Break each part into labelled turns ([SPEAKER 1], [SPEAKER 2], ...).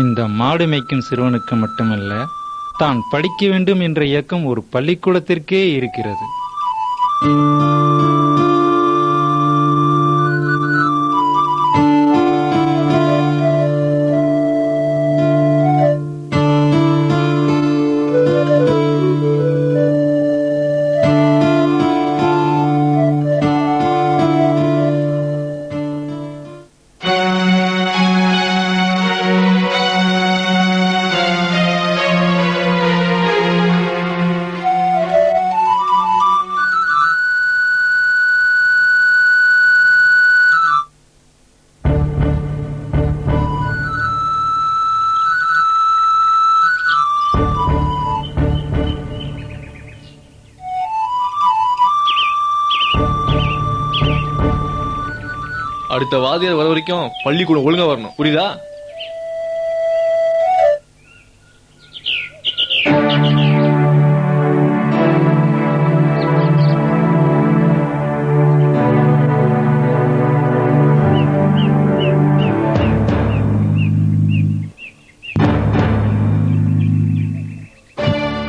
[SPEAKER 1] இந்த மாடு மேய்க்கும் சிறுவனுக்கு மட்டுமல்ல, தான் படிக்க வேண்டும் என்ற இயக்கம் ஒரு பள்ளிக்கூடத்திற்கே இருக்கிறது.
[SPEAKER 2] அடுத்த வாதியார் வர வரைக்கும் பள்ளிக்கூடம் ஒழுங்கா வரணும், புரியுதா?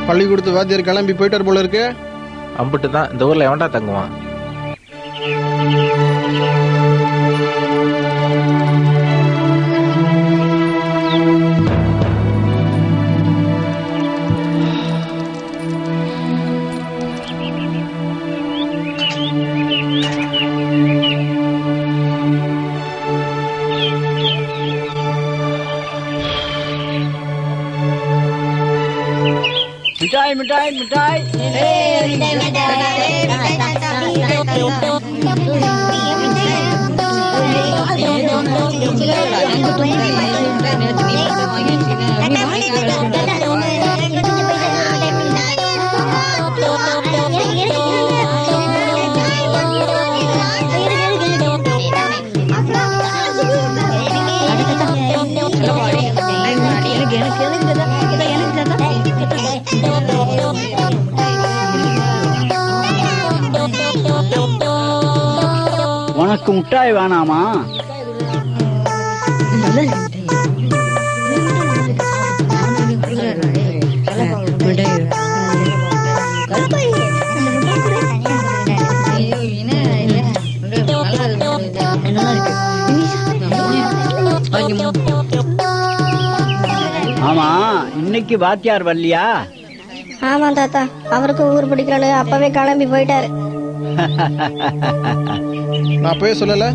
[SPEAKER 3] பள்ளிக்கூடத்து வாத்தியார் கிளம்பி போயிட்டார் போல இருக்கு.
[SPEAKER 4] அம்பிட்டு தான் இந்த ஊர்ல எவன்டா தங்குவான்?
[SPEAKER 5] मिठाई मिठाई मिठाई உனக்கு முட்டாய் வேணாமா? ஆமா, இன்னைக்கு வாத்தியார் வரலையா?
[SPEAKER 6] ஆமா தாத்தா, அவருக்கு ஊர் பிடிக்கலன்னு அப்பவே கிளம்பி போயிட்டாரு.
[SPEAKER 3] நான் போய் சொல்லல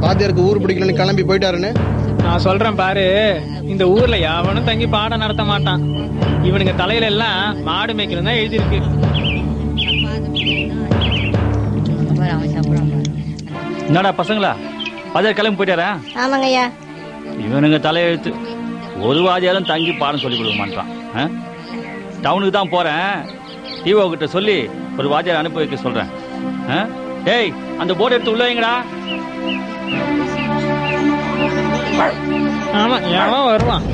[SPEAKER 3] வாத்தியாருக்கு ஊர் பிடிக்கலன்னு கிளம்பி போயிட்டாருன்னு.
[SPEAKER 7] நான் சொல்றேன் பாரு, இந்த ஊர்ல எவனும் தங்கி பாடம் நடத்த மாட்டான். இவனுங்க தலையில எல்லாம் மாடு மேய்க்கணும் தான் எழுதிருக்கு.
[SPEAKER 5] என்னடா பசங்களா, வாத்தியார் கிளம்பி போயிட்டாரா?
[SPEAKER 6] ஆமாங்க ஐயா.
[SPEAKER 5] இவனுங்க தலையெழுத்து, ஒரு வாத்தியாரும் தங்கி பாடம் சொல்லி கொடுக்க மாட்டான். டவுனுக்கு தான் போறேன், டிஓ கிட்ட சொல்லி ஒரு வாத்தியார் அனுப்பி வைக்க சொல்றேன். டேய், அந்த போர்டு எடுத்து உள்ள வைங்கடா.
[SPEAKER 7] ஆமா, எவன் வருவான்?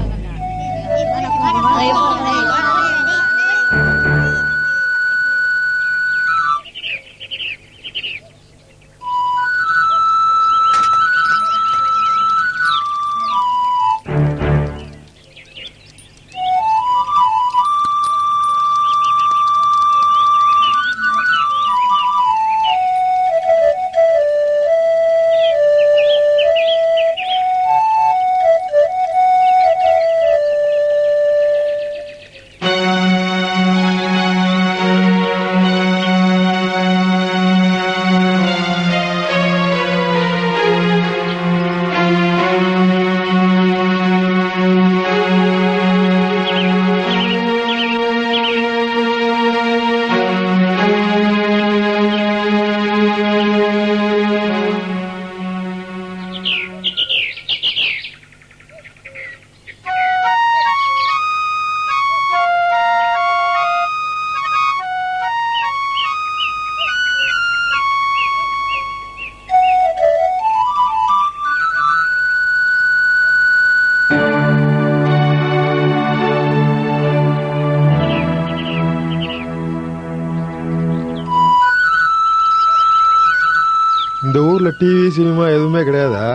[SPEAKER 8] இந்த ஊர்ல டிவி சினிமா எதுவுமே கிடையாதா?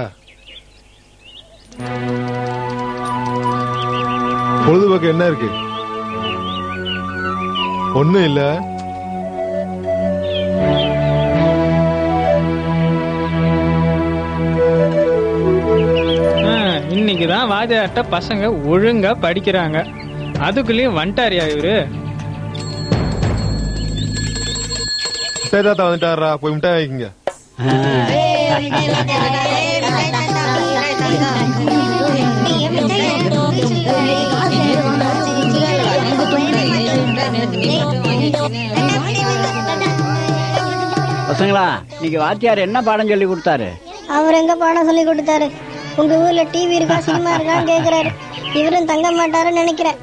[SPEAKER 8] பொழுதுபோக்கு என்ன இருக்கு? ஒண்ணும் இல்ல.
[SPEAKER 7] இன்னைக்குதான் வாத்தியார்ட்ட பசங்க ஒழுங்கா படிக்கிறாங்க. அதுக்குள்ளயும் வந்துட்டாரியா இவரு?
[SPEAKER 8] மிட்டாய் தாத்தா வந்துட்டாரா, போய் மிட்டாய் வாங்கிங்க.
[SPEAKER 9] பசங்களா, இன்னைக்கு வாத்தியார் என்ன பாடம் சொல்லி கொடுத்தாரு?
[SPEAKER 6] அவர் எங்க பாடம் சொல்லி கொடுத்தாரு? உங்க ஊர்ல டிவி இருக்கா, சினிமா இருக்கான்னு கேக்குறாரு. இவரும் தங்க மாட்டாருன்னு நினைக்கிறேன்.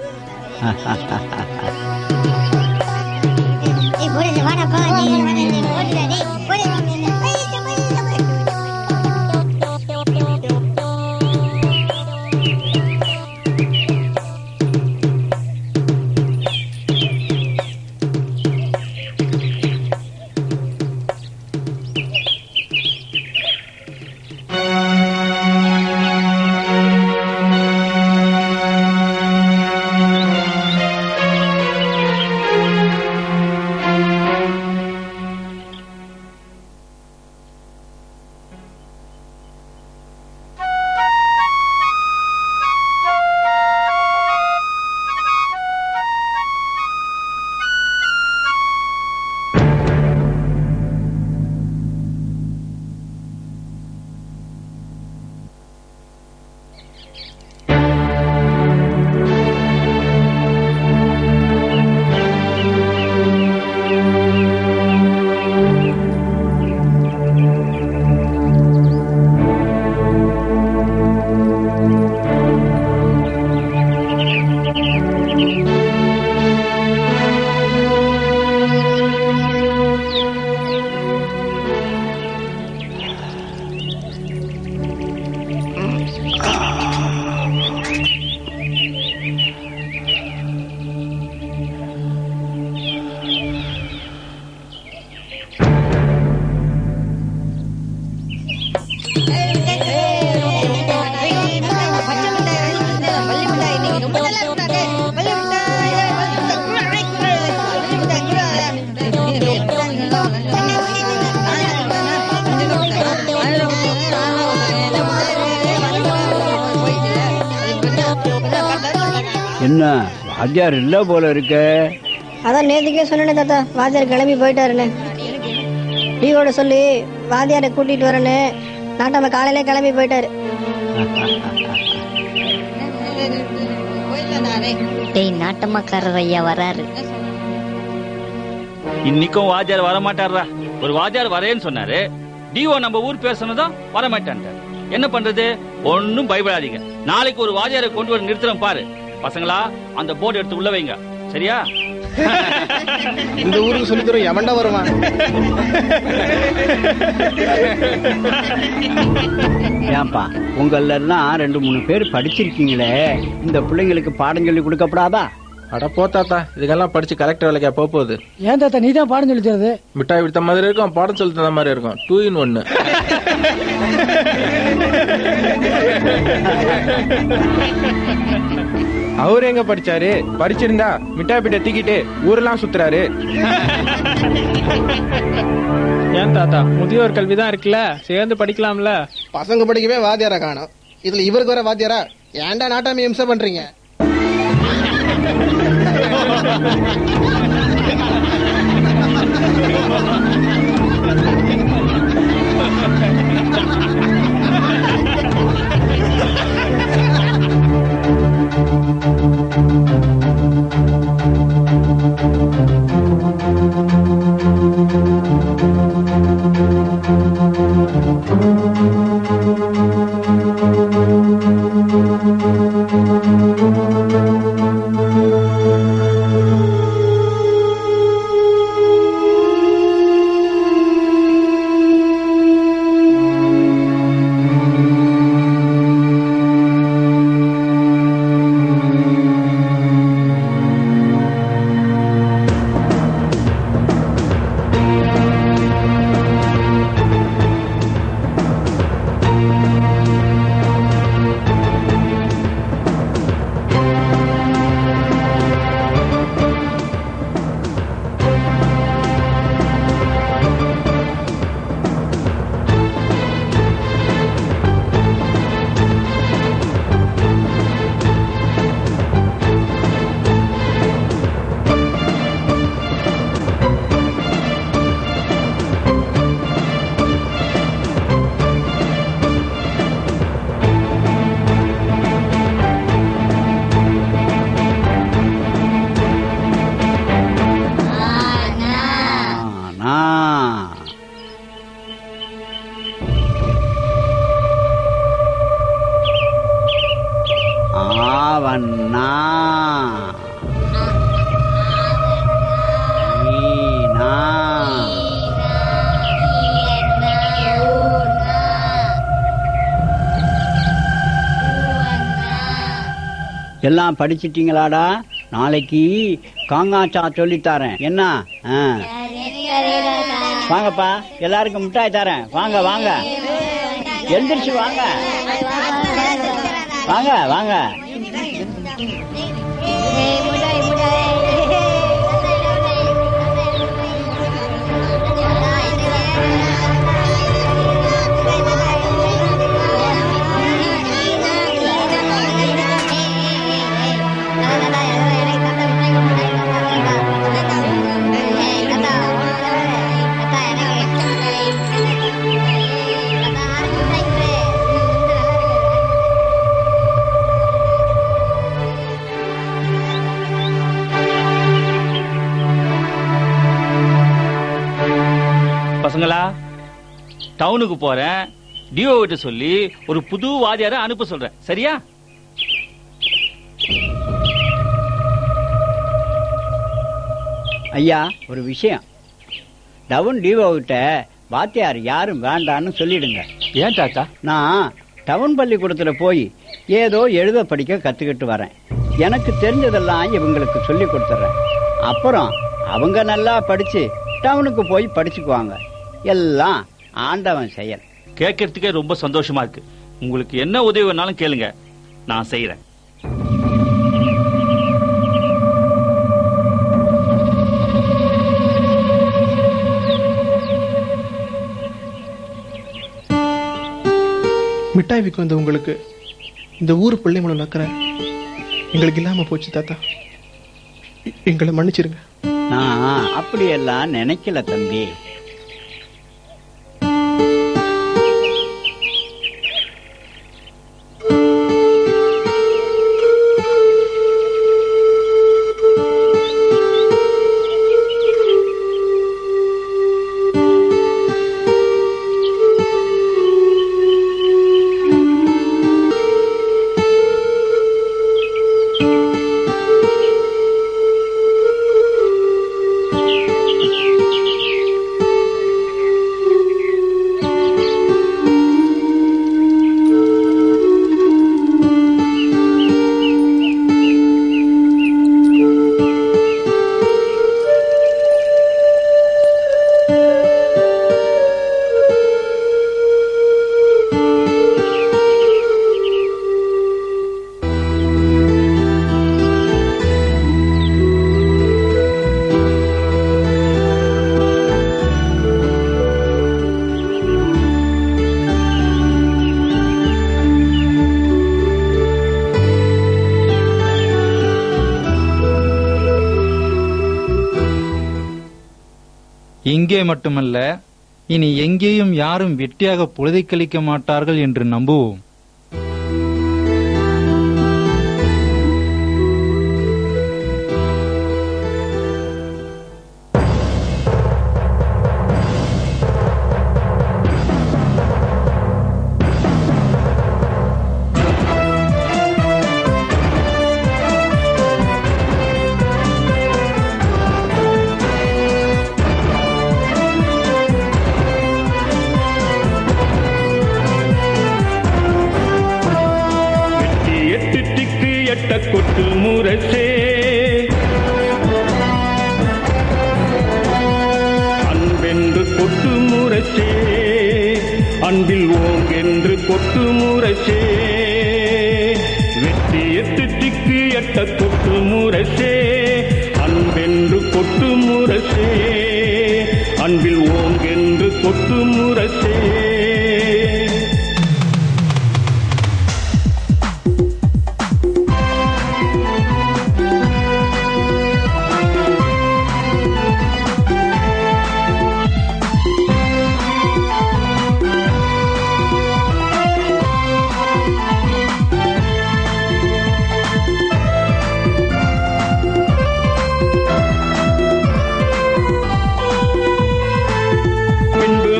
[SPEAKER 9] என்ன வாத்தியார் இல்ல போல இருக்கு?
[SPEAKER 6] அதான் நேற்றுக்கே சொன்னேன் தாத்தா, வாத்தியார் கிளம்பி போயிட்டாருன்னு. டிவியோட சொல்லி வாத்தியாரை கூட்டிட்டு வரேன்னு நாட்டாம காலையில கிளம்பி போயிட்டாரு.
[SPEAKER 10] நாட்டம்மாக்காரர் ஐயா வராரு.
[SPEAKER 5] இன்னைக்கும் வாத்தியார் வரமாட்டாரா? ஒரு வாத்தியார் வரேன்னு சொன்னாரு. டிஓ நம்ம ஊர் பேர் சொன்னதும் வரமாட்டான்ட்டார். என்ன பண்றது? ஒன்னும் பயப்படாதீங்க. நாளைக்கு ஒரு வாத்தியாரை கொண்டு வர நிறுத்துறோம் பாரு. பசங்களா, அந்த போர்டு எடுத்து உள்ள வைங்க, சரியா?
[SPEAKER 3] இந்த ஊருக்கு சொல்லி தரும் எவன்டா வருவான்?
[SPEAKER 9] ஏன்பா, உங்கள எல்லாம் 2-3 பேர் படிச்சிருக்கீங்களே, இந்த பிள்ளைங்களுக்கு பாடம் சொல்லி கொடுக்கப்படாதா?
[SPEAKER 4] அட போ தாத்தா, இதுக்கெல்லாம் படிச்சு கலெக்டர் வேலைக்கா போகுது?
[SPEAKER 11] ஏன் தாத்தா நீ தான் பாடம் சொல்லி தருது?
[SPEAKER 4] மிட்டாய் விடுத்த மாதிரி இருக்கும், பாடம் சொல்லி தந்த மாதிரி இருக்கும். 2 in 1.
[SPEAKER 12] அவரு எங்க படிச்சாரு? படிச்சிருந்தா மிட்டாய் பிட்ட தூக்கிட்டு ஊரெல்லாம் சுத்துறாரு.
[SPEAKER 7] ஏன் தாத்தா, முதியோர் கல்விதான் இருக்குல்ல, சேர்ந்து படிக்கலாம்ல?
[SPEAKER 3] பசங்க படிக்கவே வாத்தியாரா காணோம், இதுல இவருக்கு வர வாத்தியாரா? ஏன்டா நாட்டாம இம்சை பண்றீங்க?
[SPEAKER 9] ஆவண்ணா ஈனா எல்லாம் படிச்சிட்டீங்களாடா? நாளைக்கு காங்காச்சா சொல்லித்தாரேன் என்ன? வாங்கப்பா, எல்லாருக்கும் மிட்டாய் தரேன். வாங்க வாங்க, எழுந்திரிச்சு வாங்க வாங்க வாங்க.
[SPEAKER 5] பசங்களா, டவுனுக்கு போறேன். டிஓ கிட்ட சொல்லி ஒரு புது வாத்தியாரை அனுப்ப சொல்றேன். சரியா?
[SPEAKER 9] ஐயா, ஒரு விஷயம். டவுன் டிஓ கிட்ட வாத்தியார் யாரும் வேண்டான்னு சொல்லிடுங்க.
[SPEAKER 5] ஏன் தாத்தா?
[SPEAKER 9] நான் டவுன் பள்ளிக்கூடத்துல போய் ஏதோ எழுத படிக்க கத்துக்கிட்டு வரேன். எனக்கு தெரிஞ்சதெல்லாம் இவங்களுக்கு சொல்லி கொடுத்துறேன். அப்புறம் அவங்க நல்லா படிச்சு டவுனுக்கு போய் படிச்சுக்குவாங்க. எல்லாம் ஆண்டவன் செயல்.
[SPEAKER 5] கேட்கறதுக்கே ரொம்ப சந்தோஷமா இருக்கு. உங்களுக்கு என்ன உதவி வேணாலும் கேளுங்க, நான் செய்யறேன்.
[SPEAKER 3] மிட்டாய் விற்கும் வந்து உங்களுக்கு இந்த ஊர் பிள்ளை மேல நக்கிற எங்களுக்கு இல்லாம போச்சு தாத்தா. எங்களை மன்னிச்சிருங்க.
[SPEAKER 9] நான் அப்படியெல்லாம் நினைக்கல தம்பி.
[SPEAKER 1] இங்கே மட்டுமல்ல, இனி எங்கேயும் யாரும் வெட்டியாக பொழுதை கழிக்க மாட்டார்கள் என்று நம்புவோம்.
[SPEAKER 13] கொட்டு முரசே அன்பென்று கொட்டு முரசே அன்பில் ஓங்கென்று கொட்டு முரசே வெற்றி எட்டு திக்கு எட்ட கொட்டு முரசே அன்பென்று கொட்டு முரசே அன்பில் ஓங்கென்று கொட்டு முரசே.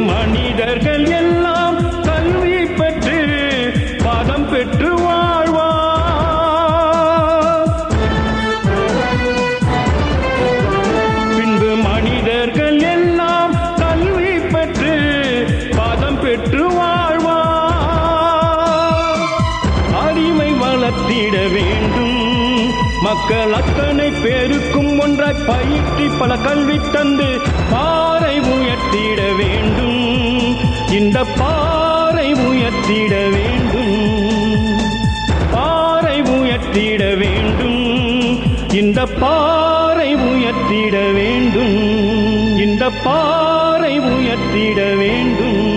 [SPEAKER 13] மனிதர்கள் வளர்த்திட வேண்டும். மக்கள் அத்தனை பேருக்கும் ஒன்றாய் பயிற்றி பல கல்வி தந்து பாறை உயர்த்திட வேண்டும். இந்த பாறை உயர்த்திட வேண்டும். பாறை உயர்த்திட வேண்டும். இந்த பாறை உயர்த்திட வேண்டும். இந்த பாறை உயர்த்திட வேண்டும்.